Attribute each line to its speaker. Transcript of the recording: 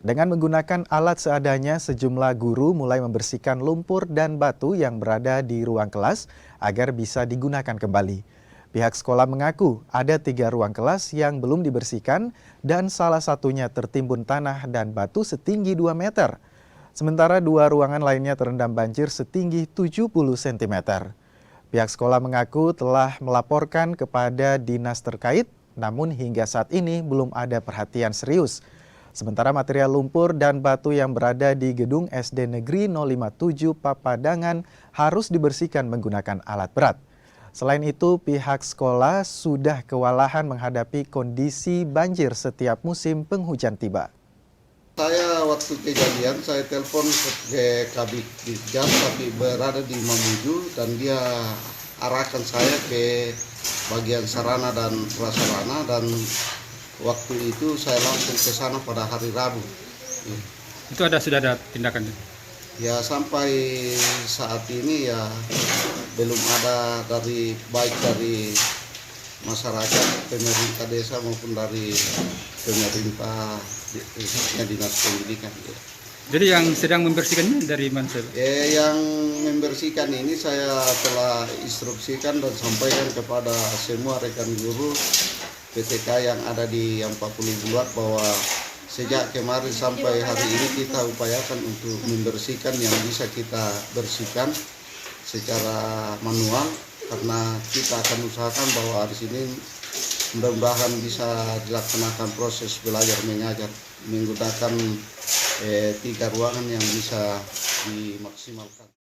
Speaker 1: Dengan menggunakan alat seadanya, sejumlah guru mulai membersihkan lumpur dan batu yang berada di ruang kelas agar bisa digunakan kembali. Pihak sekolah mengaku ada 3 ruang kelas yang belum dibersihkan dan salah satunya tertimbun tanah dan batu setinggi 2 meter. Sementara 2 ruangan lainnya terendam banjir setinggi 70 cm. Pihak sekolah mengaku telah melaporkan kepada dinas terkait, namun hingga saat ini belum ada perhatian serius. Sementara material lumpur dan batu yang berada di gedung SD Negeri 057 Papadangan harus dibersihkan menggunakan alat berat. Selain itu, pihak sekolah sudah kewalahan menghadapi kondisi banjir setiap musim penghujan tiba.
Speaker 2: Saya waktu kejadian, saya telepon ke Kabid Ditjas, tapi berada di Mamuju, dan dia arahkan saya ke bagian sarana dan prasarana, dan waktu itu saya langsung ke sana pada hari Rabu.
Speaker 3: Itu sudah ada tindakan?
Speaker 2: Ya, sampai saat ini ya belum ada baik dari masyarakat, pemerintah desa maupun dari pemerintah dinas pendidikan.
Speaker 3: Jadi yang sedang membersihkannya dari mana?
Speaker 2: Yang membersihkan ini saya telah instruksikan dan sampaikan kepada semua rekan guru PTK yang ada di 40 bulan bahwa sejak kemarin sampai hari ini kita upayakan untuk membersihkan yang bisa kita bersihkan secara manual, karena kita akan usahakan bahwa hari ini mudah-mudahan bisa dilaksanakan proses belajar mengajar menggunakan 3 ruangan yang bisa dimaksimalkan.